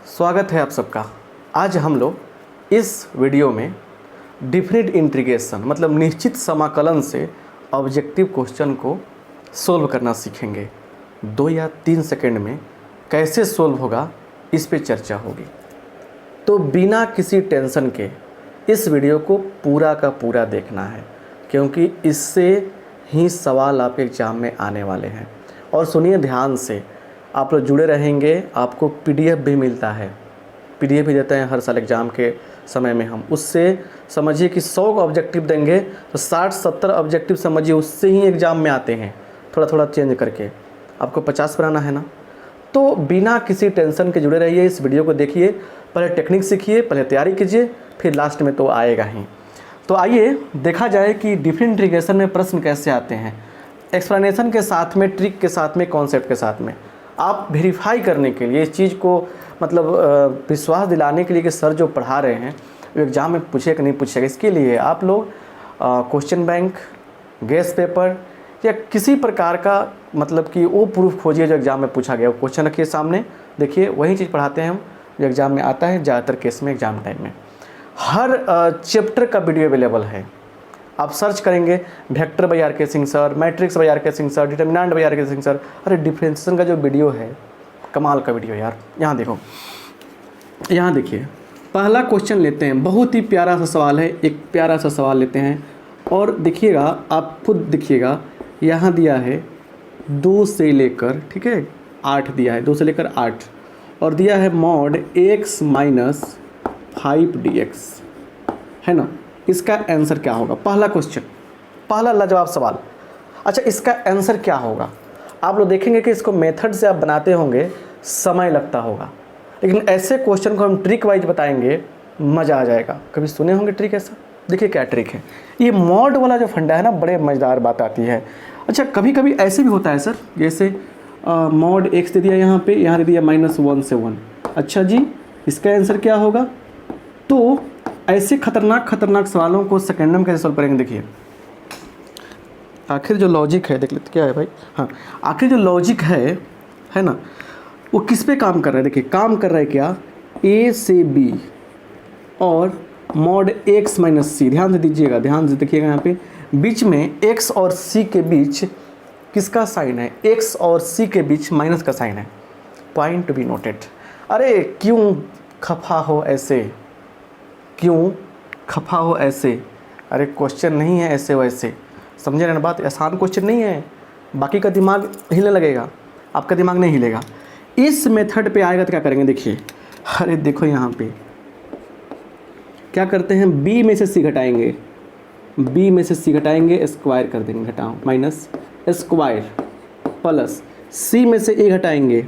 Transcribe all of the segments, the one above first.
स्वागत है आप सबका। आज हम लोग इस वीडियो में डिफरेंट इंटीग्रेशन मतलब निश्चित समाकलन से ऑब्जेक्टिव क्वेश्चन को सोल्व करना सीखेंगे। 2 या 3 सेकंड में कैसे सोल्व होगा इस पे चर्चा होगी। तो बिना किसी टेंशन के इस वीडियो को पूरा का पूरा देखना है, क्योंकि इससे ही सवाल आपके एग्ज़ाम में आने वाले हैं। और सुनिए ध्यान से, आप लोग जुड़े रहेंगे। आपको पीडीएफ भी मिलता है, पीडीएफ भी देते हैं हर साल एग्ज़ाम के समय में हम। उससे समझिए कि 100 ऑब्जेक्टिव देंगे तो 60-70 ऑब्जेक्टिव समझिए उससे ही एग्ज़ाम में आते हैं, थोड़ा थोड़ा चेंज करके। आपको 50 बनाना है ना, तो बिना किसी टेंशन के जुड़े रहिए। इस वीडियो को देखिए, पहले टेक्निक सीखिए, पहले तैयारी कीजिए, फिर लास्ट में तो आएगा ही। तो आइए देखा जाए कि डिफरेंट इंटीग्रेशन में प्रश्न कैसे आते हैं, एक्सप्लेनेशन के साथ में, ट्रिक के साथ में, कॉन्सेप्ट के साथ में। आप वेरीफाई करने के लिए इस चीज़ को मतलब विश्वास दिलाने के लिए कि सर जो पढ़ा रहे हैं वो एग्ज़ाम में पूछेगा कि नहीं पूछेगा, इसके लिए आप लोग क्वेश्चन बैंक, गेस पेपर या किसी प्रकार का मतलब कि वो प्रूफ खोजिए जो एग्ज़ाम में पूछा गया। वो क्वेश्चन रखिए सामने, देखिए वही चीज़ पढ़ाते हैं हम जो एग्ज़ाम में आता है ज़्यादातर केस में। एग्ज़ाम टाइम में हर चैप्टर का वीडियो अवेलेबल है। आप सर्च करेंगे vector by R K Singh sir, matrix by R K Singh sir, determinant by R K Singh sir. अरे डिफरेंशिएशन का जो वीडियो है, कमाल का वीडियो यार। यहाँ देखो, यहाँ देखिए, पहला क्वेश्चन लेते हैं। बहुत ही प्यारा सा सवाल है, एक प्यारा सा सवाल लेते हैं और देखिएगा, आप खुद देखिएगा। यहाँ दिया है 2 से लेकर, ठीक है, 8 दिया है, 2 से लेकर 8, और दिया है मॉड x माइनस 5 dx, है ना। इसका आंसर क्या होगा? पहला क्वेश्चन, पहला लाजवाब सवाल। अच्छा, इसका आंसर क्या होगा? आप लोग देखेंगे कि इसको मेथड से आप बनाते होंगे, समय लगता होगा, लेकिन ऐसे क्वेश्चन को हम ट्रिक वाइज बताएंगे, मज़ा आ जाएगा। कभी सुने होंगे ट्रिक ऐसा? देखिए क्या ट्रिक है। ये मॉड वाला जो फंडा है ना, बड़े मज़ेदार बात आती है। अच्छा, कभी कभी ऐसे भी होता है सर, जैसे मॉड x दे दिया यहाँ पे, यहाँ दे दिया -1 से 1। अच्छा जी, इसका आंसर क्या होगा? तो ऐसे खतरनाक सवालों को सेकेंडम कैसे सॉल्व करेंगे? देखिए आखिर जो लॉजिक है, देख लेते क्या है भाई। हाँ, आखिर जो लॉजिक है ना, वो किस पे काम कर रहा है? देखिए काम कर रहा है क्या, a से b और मॉड x माइनस c। ध्यान से दीजिएगा, ध्यान से देखिएगा। यहाँ पे बीच में x और c के बीच किसका साइन है? x और c के बीच माइनस का साइन है। Point to be noted. अरे क्यों खफा हो ऐसे, क्यों खफा हो ऐसे? अरे क्वेश्चन नहीं है ऐसे वैसे, समझे ना बात? आसान क्वेश्चन नहीं है, बाकी का दिमाग हिलने लगेगा, आपका दिमाग नहीं हिलेगा। इस मेथड पे आएगा तो क्या करेंगे? देखिए, अरे देखो यहाँ पे क्या करते हैं, b में से c घटाएंगे, b में से c घटाएंगे, स्क्वायर कर देंगे, घटाओ माइनस स्क्वायर, प्लस c में से a घटाएंगे,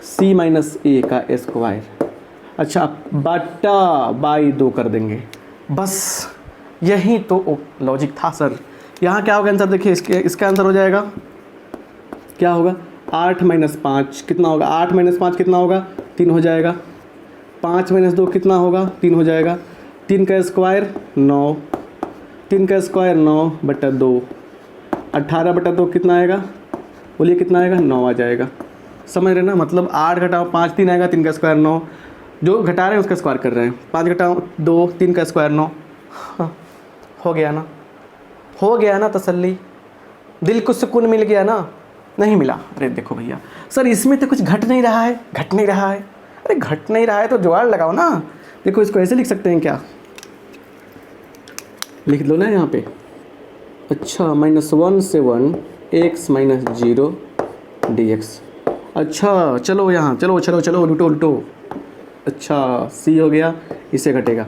c माइनस a का स्क्वायर। अच्छा, बटा बाई 2 कर देंगे। बस यही तो लॉजिक था सर। यहाँ क्या होगा आंसर? देखिए इसका आंसर हो जाएगा, क्या होगा? 8 माइनस 5 कितना होगा? 8 माइनस 5 कितना होगा? 3 हो जाएगा। 5 माइनस 2 कितना होगा? 3 हो जाएगा। 3 का स्क्वायर 9, 3 का स्क्वायर 9 बटा 2, 18 बटा 2 कितना आएगा? बोलिए कितना आएगा? 9 आ जाएगा। समझ रहे ना? मतलब 8 घटाओ 5 3 आएगा, 3 का स्क्वायर 9, जो घटा रहे हैं उसका स्क्वायर कर रहे हैं। 5 घटाओ 2, 3 का स्क्वायर 9। हाँ, हो गया ना, हो गया ना तसल्ली, दिल को सुकून मिल गया ना? नहीं मिला? अरे देखो भैया सर, इसमें तो कुछ घट नहीं रहा है, घट नहीं रहा है। अरे घट नहीं रहा है तो जुगाड़ लगाओ ना। देखो इसको ऐसे लिख सकते हैं क्या? लिख दो ना यहाँ पे। अच्छा, -1 से 1 x माइनस 0 dx। अच्छा चलो यहाँ, चलो उल्टो। अच्छा, c हो गया, इसे घटेगा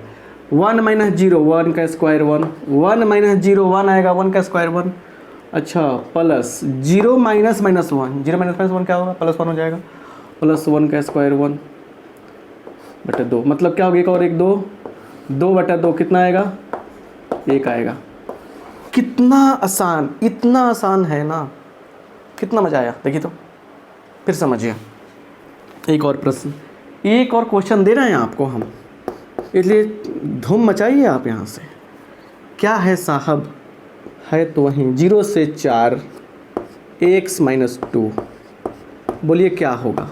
1 माइनस 0, 1 का स्क्वायर 1, 1 माइनस 0 1 आएगा, 1 का स्क्वायर 1। अच्छा, प्लस 0 माइनस -1, 0 माइनस 1 क्या होगा? +1 हो जाएगा, प्लस 1 का स्क्वायर 1 बटा 2। मतलब क्या होगा? एक और 1 2, 2 बटा 2 कितना आएगा? 1 आएगा। कितना आसान, इतना आसान है ना, कितना मज़ा आया। देखिए तो फिर समझिए। एक और प्रश्न, एक और क्वेश्चन दे रहे हैं आपको हम, इसलिए धूम मचाइए आप यहाँ से। क्या है साहब? है तो वहीं 0 से 4 x माइनस 2। बोलिए क्या होगा?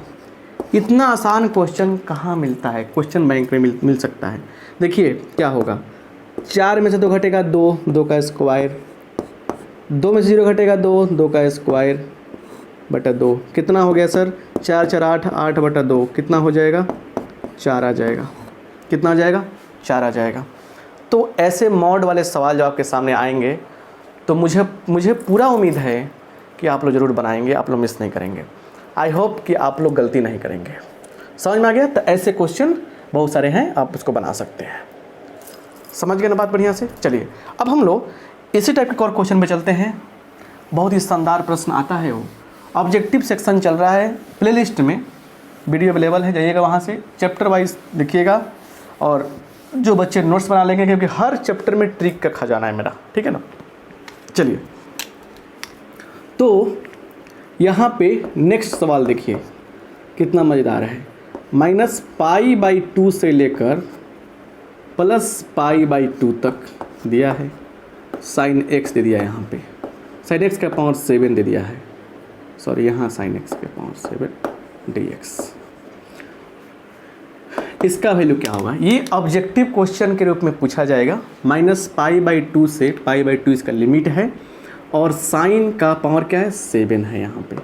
इतना आसान क्वेश्चन कहाँ मिलता है, क्वेश्चन बैंक में मिल सकता है। देखिए क्या होगा, 4 में से 2 घटेगा 2, 2 का स्क्वायर, 2 में से 0 घटेगा 2, 2 का स्क्वायर बटा 2, कितना हो गया सर, 4 4 8, 8 बटा 2 कितना हो जाएगा, 4 आ जाएगा। कितना आ जाएगा, 4 आ जाएगा। तो ऐसे मॉड वाले सवाल जो आपके सामने आएंगे तो मुझे पूरा उम्मीद है कि आप लोग ज़रूर बनाएंगे, आप लोग मिस नहीं करेंगे। आई होप कि आप लोग गलती नहीं करेंगे। समझ में आ गया? तो ऐसे क्वेश्चन बहुत सारे हैं, आप उसको बना सकते हैं। समझ गए ना बात बढ़िया से? चलिए अब हम लोग इसी टाइप के और क्वेश्चन पे चलते हैं। बहुत ही शानदार प्रश्न आता है, वो ऑब्जेक्टिव सेक्शन चल रहा है, प्लेलिस्ट में वीडियो अवेलेबल है, जाइएगा वहाँ से चैप्टर वाइज देखिएगा। और जो बच्चे नोट्स बना लेंगे, क्योंकि हर चैप्टर में ट्रिक का खजाना है मेरा, ठीक है ना। चलिए तो यहाँ पे नेक्स्ट सवाल देखिए कितना मज़ेदार है। -π/2 से लेकर +π/2 तक दिया है। sin x दे दिया है, यहाँ पे sin x का पावर 7 दे दिया है, सॉरी यहाँ sin x के पावर 7 dx। इसका वैल्यू क्या होगा, ये ऑब्जेक्टिव क्वेश्चन के रूप में पूछा जाएगा। -π/2 से π/2 इसका लिमिट है, और साइन का पावर क्या है, 7 है यहाँ पे।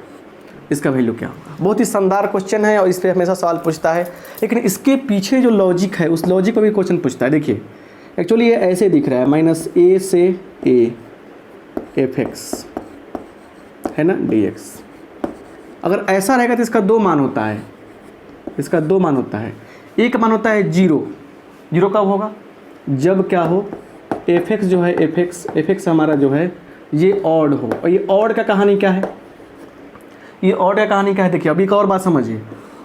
इसका वैल्यू क्या होगा। बहुत ही शानदार क्वेश्चन है और इस पर हमेशा सवाल पूछता है, लेकिन इसके पीछे जो लॉजिक है उस लॉजिक पर भी क्वेश्चन पूछता है। देखिए एक्चुअली ये ऐसे दिख रहा है, -a से a fx है ना dx। अगर ऐसा रहेगा तो इसका 2 मान होता है, इसका 2 मान होता है। एक मान होता है 0, 0 कब होगा, जब क्या हो, fx जो है fx हमारा जो है ये ऑड हो। और ये ऑड का कहानी क्या है, ये ऑड का कहानी क्या है, देखिए अभी एक और बात समझिए।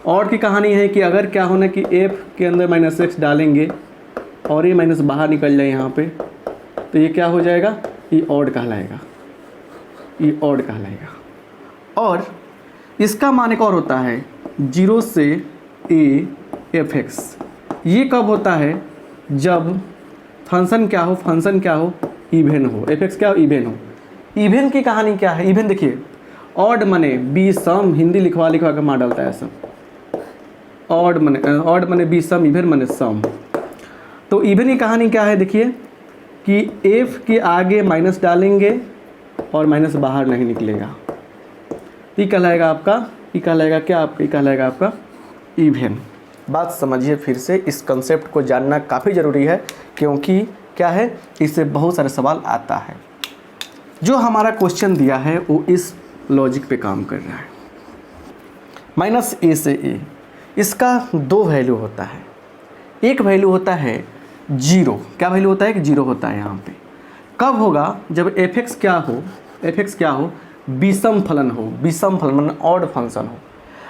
ऑड की कहानी है कि अगर क्या होना कि f के अंदर -x डालेंगे और ये माइनस बाहर निकल जाए यहाँ पे, तो ये क्या हो जाएगा, ये ऑड कहलाएगा, ये ऑड कहलाएगा। और इसका मान एक और होता है 0 से a fx। ये कब होता है, जब फंक्शन क्या हो, इवन हो, fx क्या हो, इवन हो। इवन की कहानी क्या है, इवन देखिए ऑड मने बी सम, हिंदी लिखवा के मार डालता है सब। ऑड मने बी सम, इवन मने सम। तो इवन की कहानी क्या है, देखिए कि f के आगे माइनस डालेंगे और माइनस बाहर नहीं निकलेगा, ये कहलाएगा आपका, ये कहलाएगा क्या, आपका ये कहलाएगा आपका इवन। बात समझिए फिर से, इस कंसेप्ट को जानना काफ़ी ज़रूरी है, क्योंकि क्या है, इससे बहुत सारे सवाल आता है। जो हमारा क्वेश्चन दिया है वो इस लॉजिक पे काम कर रहा है। -a से a, इसका 2 वैल्यू होता है। एक वैल्यू होता है 0, क्या वैल्यू होता है कि 0 होता है यहाँ पे। कब होगा, जब fx क्या हो, विषम फलन हो, विषम फलन मतलब ऑड फंक्शन हो।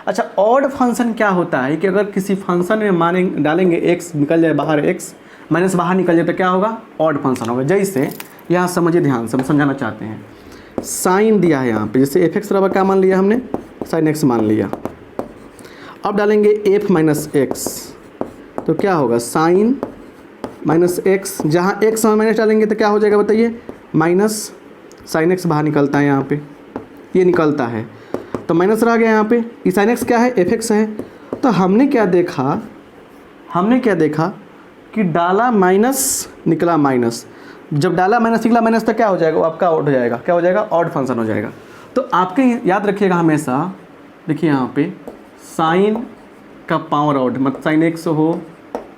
अच्छा, ऑड फंक्शन क्या होता है कि अगर किसी फंक्शन में डालेंगे x, निकल जाए बाहर x, माइनस बाहर निकल जाए तो क्या होगा, ऑड फंक्शन होगा। जैसे यहाँ समझिए, ध्यान से हम समझाना चाहते हैं। साइन दिया है यहाँ पे, जैसे fx बराबर क्या मान लिया हमने, sin x मान लिया। अब डालेंगे f -x, तो क्या होगा, साइन -x, जहाँ x में माइनस डालेंगे तो क्या हो जाएगा बताइए, माइनस sin x बाहर निकलता है यहाँ पे, ये निकलता है तो माइनस रह गया यहाँ पे। ये sin x क्या है, fx है। तो हमने क्या देखा कि डाला माइनस निकला माइनस, जब डाला माइनस निकला माइनस तो क्या हो जाएगा, वो आपका ऑड हो जाएगा, क्या हो जाएगा, ऑड फंक्शन हो जाएगा। तो आपके याद रखिएगा हमेशा, देखिए यहाँ पे साइन का पावर ऑड, मतलब साइन x हो,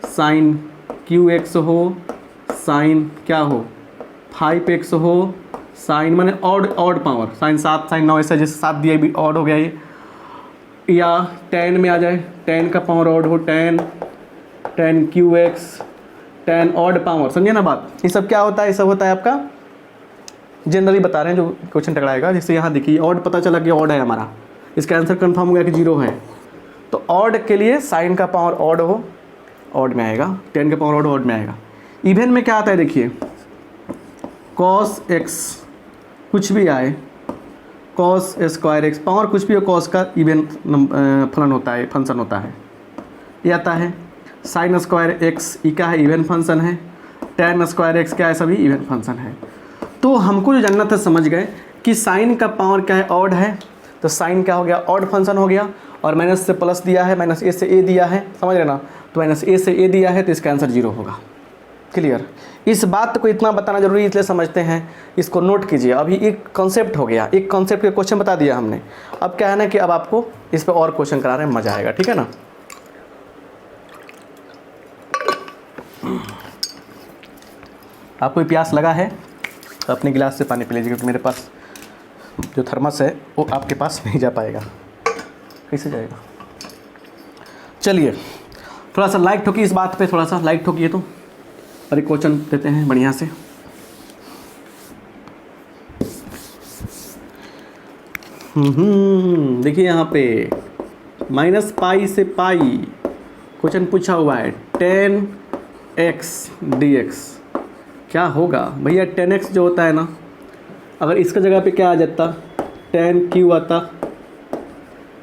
साइन qx हो, साइन क्या हो 5x हो, साइन माने ऑड पावर, साइन 7, साइन 9, ऐसा जैसे 7 दिया भी ऑड हो गया ये। या tan में आ जाए, tan का पावर ऑड हो, tan qx, tan odd power, समझिए ना बात। ये सब क्या होता है, ये सब होता है आपका जनरली बता रहे हैं, जो क्वेश्चन टकराएगा। जैसे यहाँ देखिए ऑड पता चला कि ऑड है हमारा, इसका आंसर कंफर्म हो गया कि 0 है। तो ऑड के लिए साइन का पावर ऑड हो, ऑड में आएगा, tan का पावर ऑड में आएगा। इवन में क्या आता है, देखिए cos x कुछ भी आए, cos स्क्वायर x पावर कुछ भी हो, cos का इवन फलन होता है, फंक्शन होता है, ये आता है। साइन स्क्वायर x ई क्या है, इवन फंक्शन है। tan स्क्वायर x क्या है, सभी इवन फंक्शन है। तो हमको जो जानना था, समझ गए कि साइन का पावर क्या है, ऑड है, तो साइन क्या हो गया, ऑड फंक्शन हो गया। और माइनस से प्लस दिया है, माइनस ए से ए दिया है, समझ रहे ना, तो माइनस ए से ए दिया है तो इसका आंसर 0 होगा। क्लियर। इस बात को इतना बताना जरूरी इसलिए समझते हैं, इसको नोट कीजिए। अभी एक कॉन्सेप्ट हो गया, एक कॉन्सेप्ट का क्वेश्चन बता दिया हमने। अब क्या है ना कि अब आपको इस पर और क्वेश्चन करा रहे हैं, मज़ा आएगा, ठीक है ना। आपको प्यास लगा है तो अपने गिलास से पानी पी लीजिए, क्योंकि मेरे पास जो थर्मस है वो आपके पास नहीं जा पाएगा। कैसे जाएगा? चलिए थोड़ा सा लाइक ठोकिए इस बात पे, थोड़ा सा लाइक ठोकिए तो, और एक क्वेश्चन देते हैं बढ़िया से। देखिए यहाँ पे माइनस पाई से पाई क्वेश्चन पूछा हुआ है, 10x dx क्या होगा भैया। 10x जो होता है ना, अगर इसका जगह पे क्या आ जाता, 10q आता,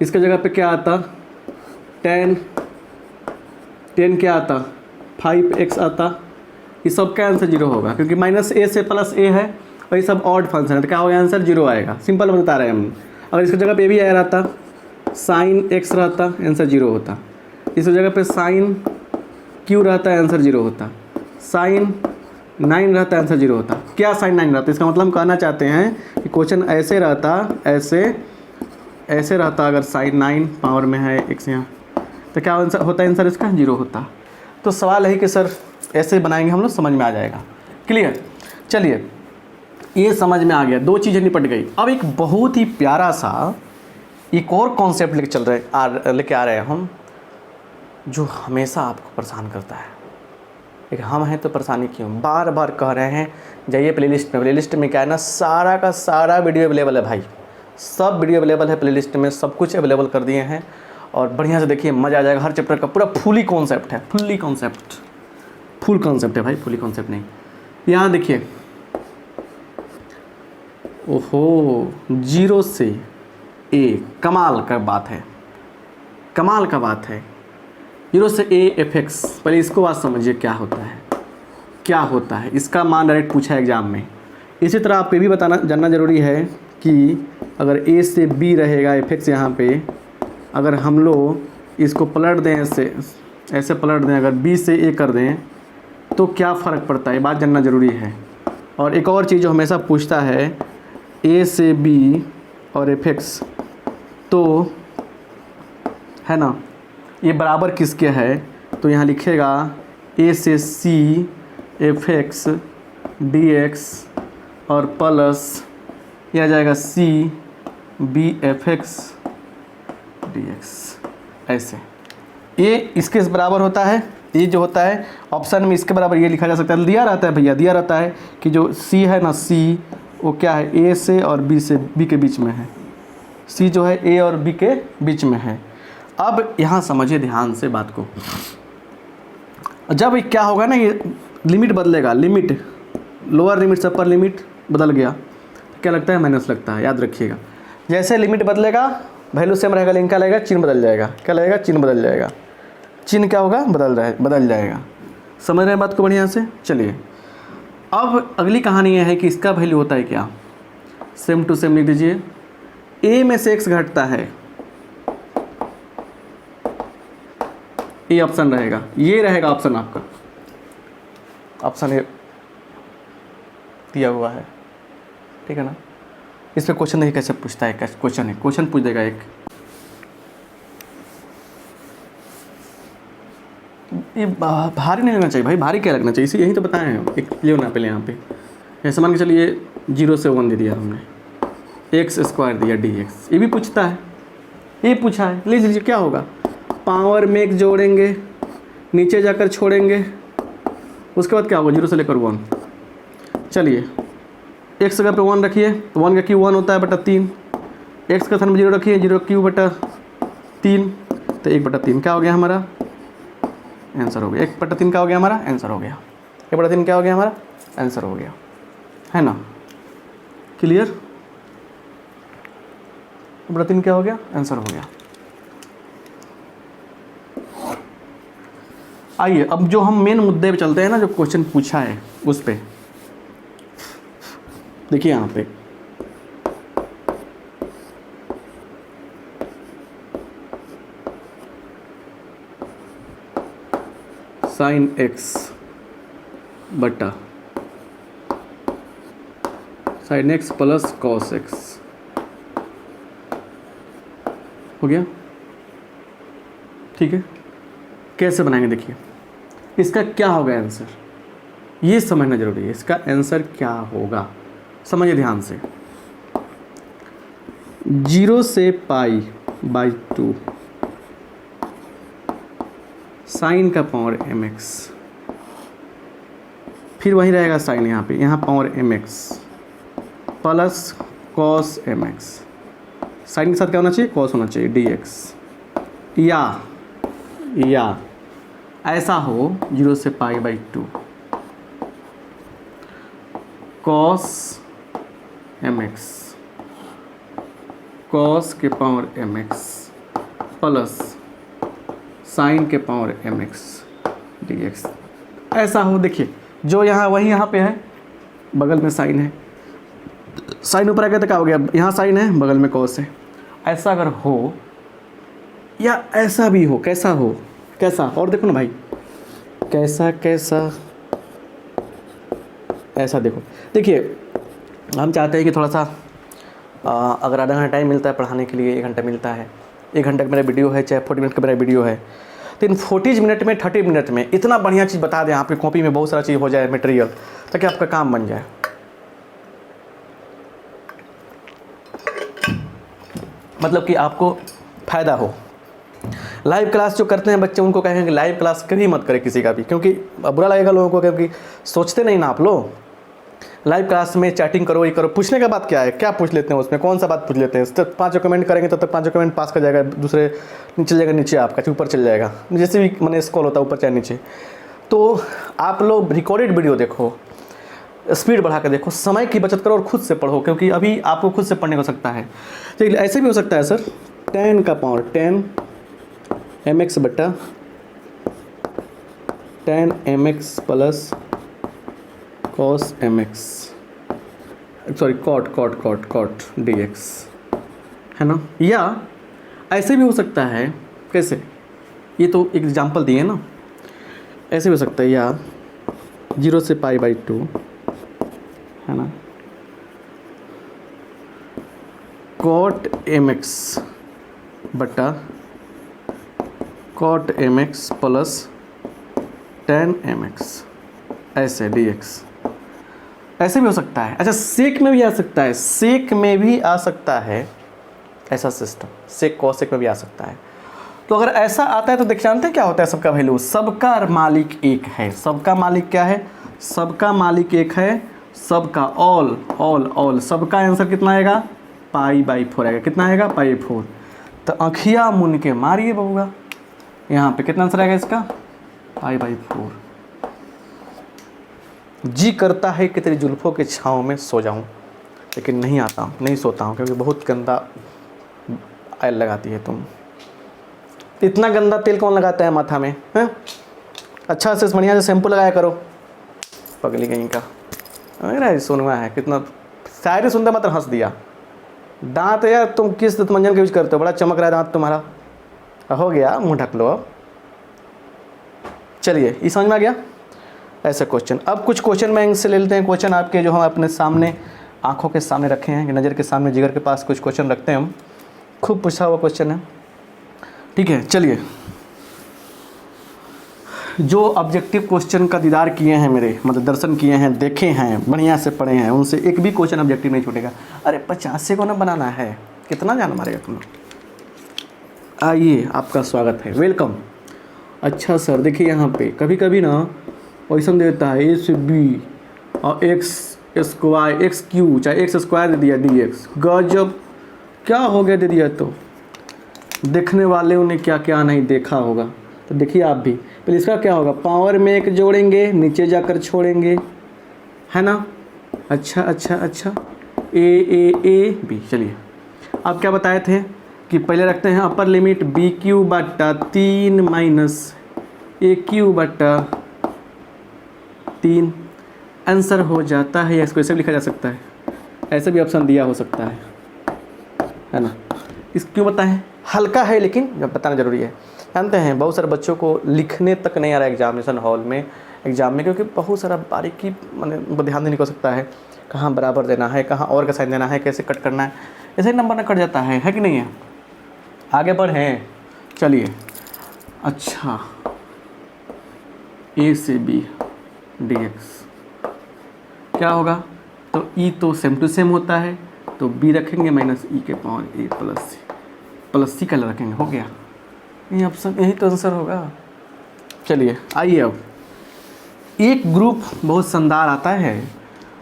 इसका जगह पे क्या आता, 10 क्या आता, 5x आता, ये सब का आंसर 0 होगा, क्योंकि माइनस ए से प्लस ए है और ये सब ऑड फंक्शन है, तो क्या होगा आंसर 0 आएगा। सिंपल बता रहे हैं हम। अगर इसकी जगह पे ए भी आया रहता, साइन x रहता, आंसर 0 होता। इस जगह पे साइन q रहता है, आंसर 0 होता। साइन 9 रहता है, आंसर 0 होता। क्या साइन 9 रहता है? इसका मतलब हम कहना चाहते हैं कि क्वेश्चन ऐसे रहता, ऐसे रहता, अगर साइन 9 पावर में है x यहाँ, तो क्या आंसर होता है, आंसर इसका 0 होता। तो सवाल है कि सर ऐसे बनाएंगे हम लोग, समझ में आ जाएगा। क्लियर। चलिए ये समझ में आ गया, दो चीज़ें निपट गई। अब एक बहुत ही प्यारा सा एक और कॉन्सेप्ट लेके आ रहे हैं हम, जो हमेशा आपको परेशान करता है। एक हम हैं तो परेशानी क्यों, बार बार कह रहे हैं जाइए प्लेलिस्ट में। प्लेलिस्ट में क्या है ना, सारा का सारा वीडियो अवेलेबल है भाई, सब वीडियो अवेलेबल है प्लेलिस्ट में, सब कुछ अवेलेबल कर दिए हैं। और बढ़िया से देखिए, मज़ा आ जाएगा। हर चैप्टर का पूरा फुली कॉन्सेप्ट है, फुल कॉन्सेप्ट है भाई, फुली कॉन्सेप्ट नहीं। यहाँ देखिए, ओहो 0 से ए, कमाल का बात है, कमाल का बात है। 0 से ए fx, पहले इसको बात समझिए क्या होता है, क्या होता है। इसका मान डायरेक्ट पूछा है एग्जाम में। इसी तरह आपको ये भी जानना जरूरी है कि अगर a से b रहेगा fx यहाँ पे, अगर हम लोग इसको पलट दें, ऐसे पलट दें, अगर b से a कर दें तो क्या फ़र्क पड़ता है, बात जानना ज़रूरी है। और एक और चीज़ जो हमेशा पूछता है, a से b और fx तो है ना, ये बराबर किसके है, तो यहाँ लिखेगा a से c fx dx और प्लस यह आ जाएगा c b fx dx। ऐसे ये इसके बराबर होता है, ये जो होता है ऑप्शन में इसके बराबर ये लिखा जा सकता है। दिया रहता है भैया, दिया रहता है कि जो c है ना, c वो क्या है, a से और b के बीच में है। c जो है a और b के बीच में है। अब यहाँ समझिए ध्यान से बात को, जब क्या होगा ना, ये लिमिट बदलेगा, लिमिट लोअर लिमिट से अपर लिमिट बदल गया, क्या लगता है, माइनस लगता है, याद रखिएगा। जैसे लिमिट बदलेगा वैल्यू सेम रहेगा, लेकिन क्या लगेगा, चिन्ह बदल जाएगा। क्या लगेगा, चिन्ह बदल जाएगा। चिन्ह क्या होगा, बदल जाएगा। समझ रहे हैं बात को बढ़िया से। चलिए अब अगली कहानी यह है कि इसका वैल्यू होता है क्या, सेम टू सेम लिख दीजिए। a में से x घटता है, ये ऑप्शन रहेगा, ये रहेगा ऑप्शन आपका, ऑप्शन ए दिया हुआ है, ठीक है ना। इस पर क्वेश्चन नहीं कैसे पूछता है, कैसे क्वेश्चन पूछ देगा एक। ये भारी नहीं लगना चाहिए भाई, भारी क्या लगना चाहिए, इसी यही तो बताए हैं। एक ले ना पहले यहाँ पे, ऐसे मान के चलिए 0 से 1 दे दिया हमने, x² दिया dx, ये भी पूछता है, ये पूछा है, ले लीजिए। क्या होगा, पावर में एक जोड़ेंगे, नीचे जाकर छोड़ेंगे, उसके बाद क्या होगा, 0 से लेकर 1। चलिए x जगह पे 1 रखिए, तो 1 का क्यूब 1 होता है बटा 3, x का स्थान में 0 रखिए, 0 क्यूब बटा 3, तो 1/3 क्या हो गया हमारा, आंसर हो गया। 1/3 क्या हो गया हमारा, आंसर हो गया। 1/3 क्या हो गया हमारा, आंसर हो गया, है ना। क्लियर, 1/3 क्या हो गया, आंसर हो गया। आइए अब जो हम मेन मुद्दे पे चलते हैं ना, जो क्वेश्चन पूछा है उस पे देखिए। यहाँ पे साइन एक्स बटा sine x plus cos x हो गया। ठीक है, कैसे बनाएंगे देखिए, इसका क्या होगा आंसर, ये समझना जरूरी है। इसका आंसर क्या होगा समझिए ध्यान से। 0 से पाई बाई 2 साइन का पावर एम एक्स, फिर वही रहेगा साइन यहाँ power M X plus cos M X, sine के साथ क्या होना चाहिए, कॉस होना चाहिए, डी एक्स। या ऐसा हो 0 से pi by 2 cos M X, cos के power M X plus sine के power M X D X. ऐसा हो, देखिए जो यहाँ वही यहाँ पे है, बगल में साइन है, साइन ऊपर आ गया तो क्या हो गया, यहाँ साइन है बगल में कॉस है। ऐसा अगर हो या ऐसा भी हो, कैसा हो, कैसा, और देखो ना भाई, कैसा कैसा ऐसा देखो। देखिए हम चाहते हैं कि थोड़ा सा अगर आधा घंटा टाइम मिलता है पढ़ाने के लिए, 1 घंटा मिलता है, 1 घंटे का मेरा वीडियो है, चाहे 40 मिनट का मेरा वीडियो है, तो इन 40 मिनट में 30 मिनट में इतना बढ़िया चीज़ बता दें, आपकी कॉपी में बहुत सारा चीज़ हो जाए मटेरियल, ताकि आपका काम बन जाए। मतलब कि आपको फ़ायदा हो। लाइव क्लास जो करते हैं बच्चे, उनको कहेंगे लाइव क्लास कभी मत करें किसी का भी, क्योंकि बुरा लगेगा लोगों को, क्योंकि सोचते नहीं ना आप लोग। लाइव क्लास में चैटिंग करो, ये करो, पूछने का बात क्या है, क्या पूछ लेते हैं उसमें, कौन सा बात पूछ लेते हैं। तब 5 कमेंट करेंगे तब तक 5 कमेंट पास कर जाएगा, दूसरे चल जाएगा नीचे, आपका ऊपर चल जाएगा, जैसे भी मैंने स्क्रॉल होता है ऊपर चाहे नीचे। तो आप लोग रिकॉर्डेड वीडियो देखो, स्पीड बढ़ा कर देखो, समय की बचत करो और खुद से पढ़ो, क्योंकि अभी आपको खुद से पढ़ने हो सकता है। तो ऐसे भी हो सकता है सर, 10 का पावर 10 एम एक्स बटा 10 M X plus cos M X, sorry cot D X, है ना। या ऐसे भी हो सकता है, कैसे, ये तो एग्जाम्पल दिए ना, ऐसे भी हो सकता है, या 0 से पाई बाई 2, है ना, कॉट एम एक्स बटा cot M X plus 10 M X, ऐसे डी एक्स। ऐसे भी हो सकता है। अच्छा, सेक में भी आ सकता है, सेक में भी आ सकता है ऐसा सिस्टम, सेक कॉसेक में भी आ सकता है। तो अगर ऐसा आता है तो देख, जानते हैं क्या होता है सबका वैल्यू, सबका मालिक एक है। सबका मालिक क्या है, सबका मालिक एक है, सबका ऑल ऑल ऑल, सबका आंसर कितना आएगा, पाई बाई 4 आएगा। कितना आएगा, पाई 4। तो आँखियाँ मुन के मारिए बबुआ, यहाँ पे कितना आंसर आएगा इसका, पाई बाई 4। जी करता है कि तेरी जुल्फ़ों के छाँव में सो जाऊं, लेकिन नहीं आता हूँ, नहीं सोता हूँ, क्योंकि बहुत गंदा ऑयल लगाती है तुम। इतना गंदा तेल कौन लगाता है माथा में, हैं? अच्छा से बढ़िया से शैम्पू लगाया करो, पगली कहीं का। अरे सुनवा है, कितना शायरी सुनते मतलब हंस दिया। दांत यार तुम किस मंजन का यूज करते हो, बड़ा चमक रहा है दांत तुम्हारा। हो गया, मुँह ढक लो अब। चलिए, ये समझ में आ गया ऐसे क्वेश्चन। अब कुछ क्वेश्चन बैंक से ले लेते हैं, क्वेश्चन आपके जो हम अपने सामने आंखों के सामने रखे हैं, नज़र के सामने, जिगर के पास कुछ क्वेश्चन रखते हैं हम। खूब पूछा हुआ क्वेश्चन है, ठीक है। चलिए, जो ऑब्जेक्टिव क्वेश्चन का दीदार किए हैं मेरे, मतलब दर्शन किए हैं, देखे हैं, बढ़िया से पढ़े हैं, उनसे एक भी क्वेश्चन ऑब्जेक्टिव नहीं छूटेगा। अरे 50 को ना बनाना है, कितना जान मारेगा तुम। आइए, आपका स्वागत है, वेलकम। अच्छा सर, देखिए यहाँ पे कभी कभी ना वैसा देता है, ए से बी और एक्स स्क्वायर, एक्स क्यू चाहे एक्स स्क्वायर दे दिया डी एक्स। गजब, क्या हो गया दे दिया तो। देखने वाले उन्हें क्या क्या नहीं देखा होगा। तो देखिए आप भी, पहले इसका क्या होगा, पावर में एक जोड़ेंगे, नीचे जाकर छोड़ेंगे, है ना। अच्छा अच्छा अच्छा, ए बी। चलिए, आप क्या बताए थे कि पहले रखते हैं अपर लिमिट बी क्यू बटा 3 माइनस ए क्यू बटा 3, आंसर हो जाता है। इसको ऐसे भी लिखा जा सकता है, ऐसे भी ऑप्शन दिया हो सकता है ना। इस क्यों बताएं, हल्का है लेकिन जब बताना ज़रूरी है। जानते हैं बहुत सारे बच्चों को लिखने तक नहीं आ रहा एग्जामिनेशन हॉल में एग्ज़ाम में, क्योंकि बहुत सारा बारीकी मैंने उनको ध्यान देने को सकता है, कहाँ बराबर देना है, कहाँ और का साइन देना है, कैसे कट करना है, ऐसे ही नंबर ना कट जाता है कि नहीं है। आगे बढ़ें, चलिए। अच्छा, ए से बी dx क्या होगा, तो e तो सेम टू सेम होता है, तो b रखेंगे माइनस e के पावर a प्लस c कल रखेंगे, हो गया। ये ऑप्शन, यही तो आंसर होगा। चलिए आइए, अब एक ग्रुप बहुत शानदार आता है,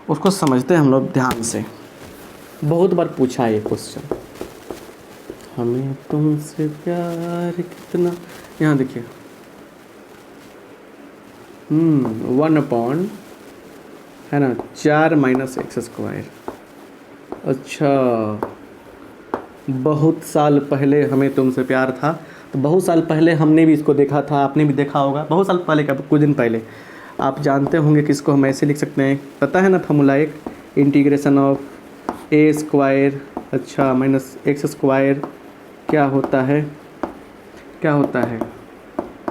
उसको समझते हैं हम लोग ध्यान से। बहुत बार पूछा है ये क्वेश्चन, हमें तुमसे प्यार कितना, यहाँ देखिए 1 है ना 4 माइनस एक्स स्क्वायर। अच्छा, बहुत साल पहले हमें तुमसे प्यार था, तो बहुत साल पहले हमने भी इसको देखा था, आपने भी देखा होगा, बहुत साल पहले का, कुछ दिन पहले। आप जानते होंगे कि इसको हम ऐसे लिख सकते हैं, पता है ना फॉर्मूला, एक इंटीग्रेशन ऑफ ए स्क्वायर अच्छा माइनस एक्स स्क्वायर क्या होता है, क्या होता है,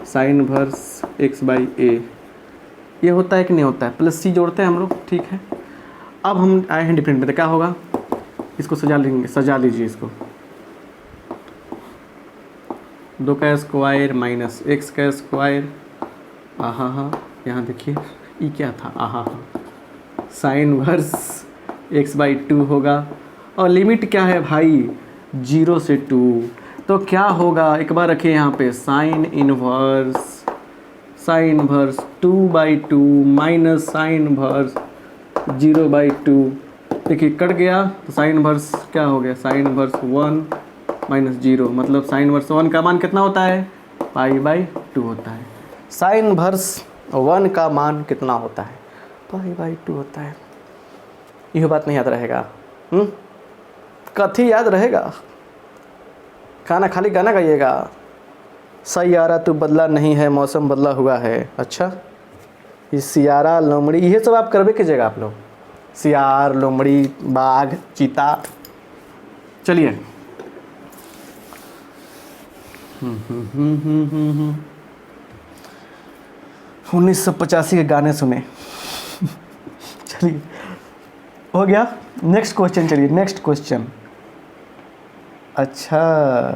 साइन इनवर्स एक्स बाई ए, ये होता है कि नहीं होता है, प्लस सी जोड़ते हैं हम लोग, ठीक है। अब हम आए हैं डिफरेंट में, तो क्या होगा, इसको सजा लेंगे, सजा लीजिए इसको, 2 का स्क्वायर माइनस एक्स का स्क्वायर, आहा हा, यहाँ देखिए ई क्या था, आहा हा, साइन इनवर्स एक्स बाई 2 होगा, और लिमिट क्या है भाई 0 से 2, तो क्या होगा, एक बार रखिए यहाँ पे, sine inverse 2/2 minus sine inverse 0/2, देखिए कट गया, तो साइन इनवर्स क्या हो गया, साइन इनवर्स 1 माइनस 0, मतलब साइन इनवर्स 1 का मान कितना होता है, π/2 होता है। साइन इनवर्स 1 का मान कितना होता है, π/2 होता है। यह बात नहीं याद रहेगा, कथी याद रहेगा, खाना खाली गाना गाइएगा, सैयारा तू बदला नहीं है, मौसम बदला हुआ है। अच्छा, ये सियारा लोमड़ी, ये सब आप करवे कीजिएगा आप लोग, सियार लोमड़ी बाघ चीता। चलिए 1985 के गाने सुने। चलिए हो गया, नेक्स्ट क्वेश्चन, चलिए नेक्स्ट क्वेश्चन। अच्छा,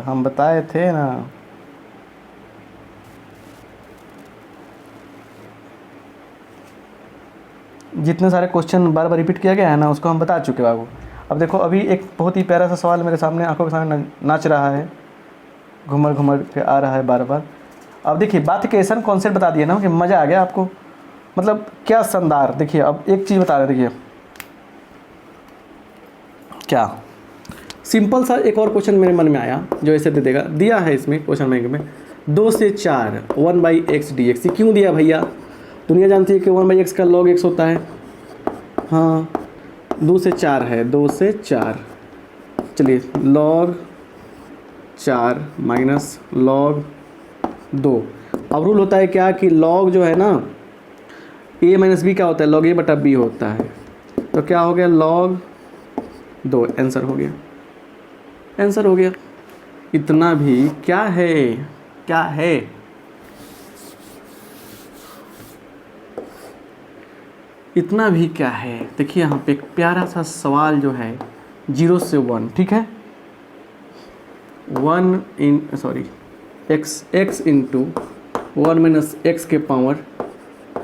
हम बताए थे ना, जितने सारे क्वेश्चन बार बार रिपीट किया गया है ना, उसको हम बता चुके बाबू। अब देखो, अभी एक बहुत ही प्यारा सा सवाल मेरे सामने, आंखों के सामने नाच रहा है, घूमर घूमर के आ रहा है बार बार। अब देखिए, बात के ऐसा कॉन्सेप्ट बता दिया ना कि मज़ा आ गया आपको, मतलब क्या शानदार। देखिए अब एक चीज़ बता रहे, देखिए क्या सिंपल सा एक और क्वेश्चन मेरे मन में आया, जो ऐसे दे देगा, दिया है इसमें क्वेश्चन बैंक में 2 से 4 1/x dx। क्यों दिया भैया, दुनिया जानती है कि 1/x का log x होता है, हाँ 2 से 4 है, 2 से 4, चलिए log 4 माइनस log 2। अब रूल होता है क्या कि log जो है ना, a माइनस बी क्या होता है, log a बटा b होता है, तो क्या हो गया log 2, आंसर हो गया, आंसर हो गया। इतना भी क्या है, क्या है, इतना भी क्या है। देखिए यहाँ पे एक प्यारा सा सवाल जो है 0 से 1, ठीक है, x इंटू 1 माइनस एक्स के पावर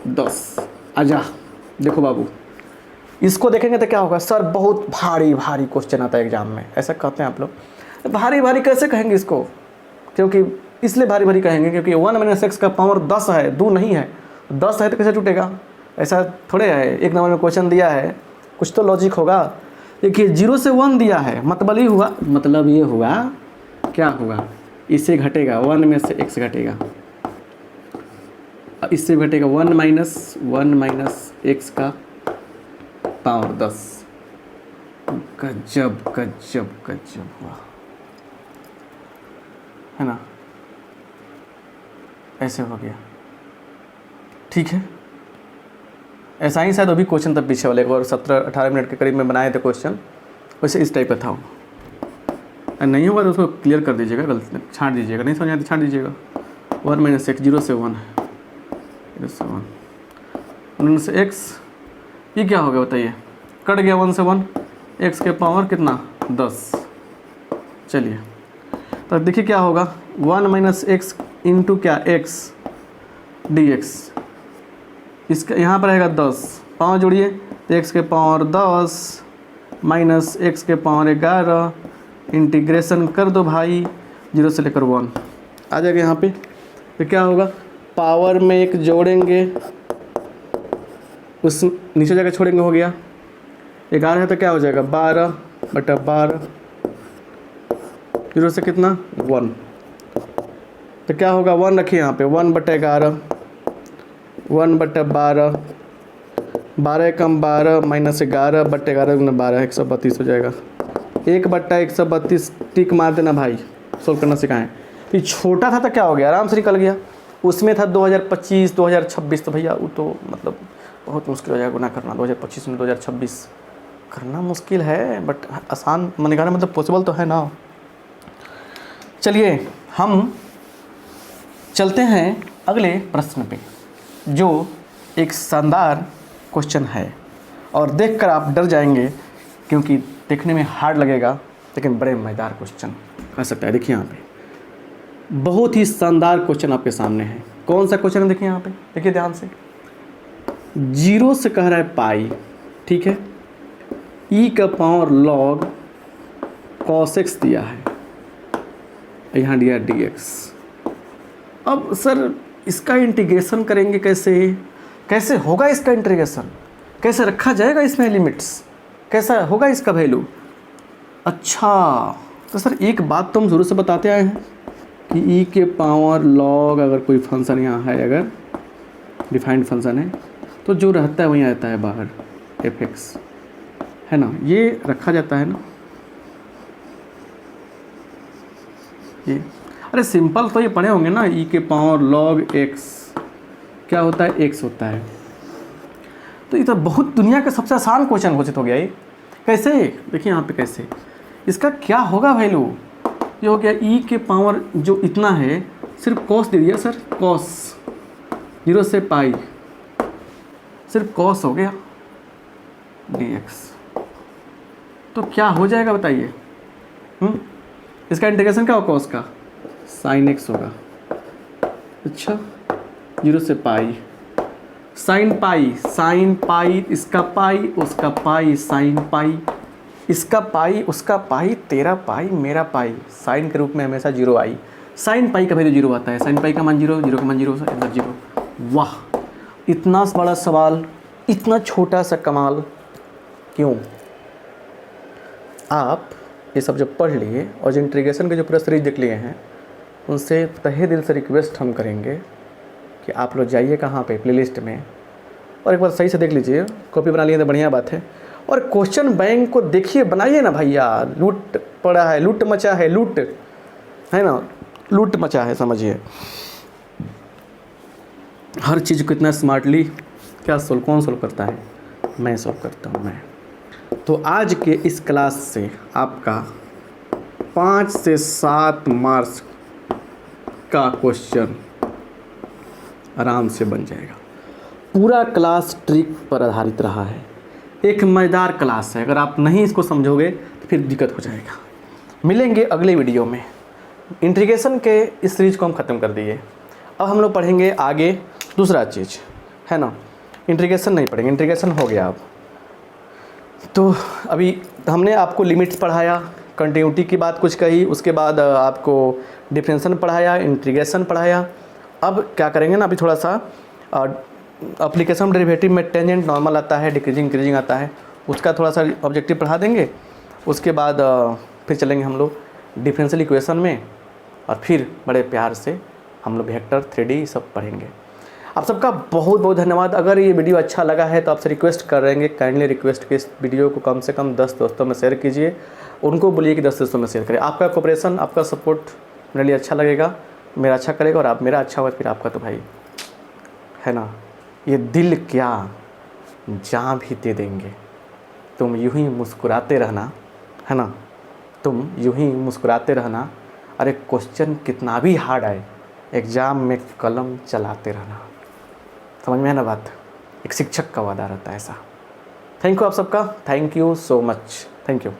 10। आजा देखो बाबू, इसको देखेंगे तो क्या होगा, सर बहुत भारी भारी क्वेश्चन आता है एग्जाम में, ऐसा कहते हैं आप लोग। भारी भारी कैसे कहेंगे इसको, क्योंकि इसलिए भारी भारी कहेंगे क्योंकि 1 माइनस एक्स का पावर 10 है, 2 नहीं है, 10 है तो कैसे टूटेगा, ऐसा थोड़े है। एक नंबर में क्वेश्चन दिया है, कुछ तो लॉजिक होगा। देखिए 0 से 1 दिया है, मतलब ये हुआ, मतलब ये हुआ, क्या होगा, इससे घटेगा 1 में से x घटेगा, इससे घटेगा 1 माइनस एक्स का पावर 10। गजब गजब गजब हुआ है ना, ऐसे हो गया, ठीक है। ऐसा ही शायद अभी क्वेश्चन तब पीछे वाले एक बार 17-18 मिनट के करीब में बनाए थे क्वेश्चन, वैसे इस टाइप का था वो। नहीं होगा तो उसको क्लियर कर दीजिएगा, गलती छाँट दीजिएगा, नहीं समझ आती छाँट दीजिएगा, 1 माइनस एक्स, 0 से 1 है, 0 से 1, 1 से एक्स, ये क्या हो गया बताइए, कट गया 1 से 1, एक्स के पावर कितना 10। चलिए तो देखिए क्या होगा, 1 माइनस एक्स इंटू क्या एक्स डी एक्स, इसका यहाँ पर रहेगा 10, पावर जोड़िए तो एक्स के पावर 10 माइनस एक्स के पावर 11, इंटीग्रेशन कर दो भाई 0 से लेकर 1 आ जाएगा यहाँ पे। तो क्या होगा, पावर में एक जोड़ेंगे, उस नीचे जगह छोड़ेंगे, हो गया 11 है तो क्या हो जाएगा 12/12, 0 से कितना 1, तो क्या होगा 1 रखिए यहाँ पे, 1/11, 1/12, 12 कम 12 माइनस 11/11 गुना 12, 132 हो जाएगा, 1/132 टिक मार देना भाई, सोल्व करना सिखाएं। ये छोटा था तो क्या हो गया, आराम से निकल गया, उसमें था 2025 2026, तो भैया वो तो मतलब बहुत मुश्किल हो जाएगा गुना करना, 2025 में 2026 करना मुश्किल है, बट आसान मैंने कहा मतलब पॉसिबल तो है ना। चलिए हम चलते हैं अगले प्रश्न पे, जो एक शानदार क्वेश्चन है और देखकर आप डर जाएंगे क्योंकि देखने में हार्ड लगेगा लेकिन बड़े मज़ेदार क्वेश्चन कह सकता है। देखिए यहाँ पे बहुत ही शानदार क्वेश्चन आपके सामने है। कौन सा क्वेश्चन है देखिए यहाँ पे, देखिए ध्यान से, 0 से कह रहा है पाई, ठीक है, ई का पावर लॉग cos x दिया है, यहाँ दिया dx। अब सर इसका इंटीग्रेशन करेंगे कैसे, कैसे होगा इसका इंटीग्रेशन, कैसे रखा जाएगा इसमें लिमिट्स, कैसा होगा इसका वैल्यू। अच्छा तो सर एक बात तो हम शुरू से बताते आए हैं कि ई के पावर लॉग अगर कोई फंक्शन यहाँ है, अगर डिफाइंड फंक्शन है तो जो रहता है वहीं आता है बाहर, fx है ना, ये रखा जाता है ना ये। अरे सिंपल तो ये पढ़े होंगे ना, ई के पावर लॉग x क्या होता है, x होता है। तो ये तो बहुत दुनिया का सबसे आसान क्वेश्चन घोषित हो गया ये। कैसे, देखिए यहाँ पे कैसे, इसका क्या होगा वैल्यू, ये हो गया ई के पावर जो इतना है, सिर्फ कॉस दे दिया सर, कॉस 0 से पाई, सिर्फ कॉस हो गया dx, तो क्या हो जाएगा बताइए। इसका इंटीग्रेशन क्या होगा, कॉस का साइन x होगा। अच्छा 0 से पाई, साइन पाई, इसका पाई उसका पाई, साइन पाई इसका पाई उसका पाई, तेरा पाई मेरा पाई, साइन के रूप में हमेशा 0 आई, साइन पाई का वैल्यू 0 आता है, साइन पाई का मान 0, 0 का मान 0, इधर 0। वाह इतना बड़ा सवाल, इतना छोटा सा कमाल क्यों। आप ये सब जब पढ़ लिए और जो इंटीग्रेशन के जो पूरा सीरीज देख लिए हैं, उनसे तहे दिल से रिक्वेस्ट हम करेंगे कि आप लोग जाइए कहाँ पे, प्लेलिस्ट में, और एक बार सही से देख लीजिए। कॉपी बना लिए तो बढ़िया बात है, और क्वेश्चन बैंक को देखिए, बनाइए ना भैया। लूट पड़ा है, लूट मचा है, लूट है ना, लूट मचा है, समझिए। हर चीज़ को इतना स्मार्टली क्या सोल्व, कौन सोल्व करता है, मैं सोल्व करता हूँ मैं। तो आज के इस क्लास से आपका 5 से 7 मार्क्स का क्वेश्चन आराम से बन जाएगा। पूरा क्लास ट्रिक पर आधारित रहा है, एक मज़ेदार क्लास है। अगर आप नहीं इसको समझोगे तो फिर दिक्कत हो जाएगा। मिलेंगे अगले वीडियो में। इंटीग्रेशन के इस सीरीज को हम ख़त्म कर दिए, अब हम लोग पढ़ेंगे आगे दूसरा चीज़, है ना। इंटीग्रेशन नहीं पढ़ेंगे, इंटीग्रेशन हो गया अब। तो अभी हमने आपको लिमिट्स पढ़ाया, कंटिन्यूटी की बात कुछ कही, उसके बाद आपको डिफरेंशियल पढ़ाया, इंटीग्रेशन पढ़ाया। अब क्या करेंगे ना, अभी थोड़ा सा एप्लीकेशन डेरिवेटिव में टेंजेंट नॉर्मल आता है, डिक्रीजिंग इंक्रीजिंग आता है, उसका थोड़ा सा ऑब्जेक्टिव पढ़ा देंगे। उसके बाद फिर चलेंगे हम लोग डिफरेंशियल इक्वेशन में, और फिर बड़े प्यार से हम लोग वेक्टर 3D सब पढ़ेंगे। आप सबका बहुत बहुत धन्यवाद। अगर ये वीडियो अच्छा लगा है तो आपसे रिक्वेस्ट कर रहेंगे, काइंडली रिक्वेस्ट कि इस वीडियो को कम से कम 10 दोस्तों में शेयर कीजिए, उनको बोलिए कि 10 दोस्तों में शेयर करें। आपका कोऑपरेशन, आपका सपोर्ट मेरे लिए अच्छा लगेगा, मेरा अच्छा करेगा, और आप मेरा अच्छा होगा फिर आपका तो भाई है ना। ये दिल क्या जान भी दे देंगे। तुम यूं ही मुस्कुराते रहना, है ना, तुम यूं ही मुस्कुराते रहना। अरे क्वेश्चन कितना भी हार्ड आए, एग्ज़ाम में कलम चलाते रहना। समझ में है ना बात? एक शिक्षक का वादा रहता है ऐसा। थैंक यू आप सबका, thank you so much, thank you.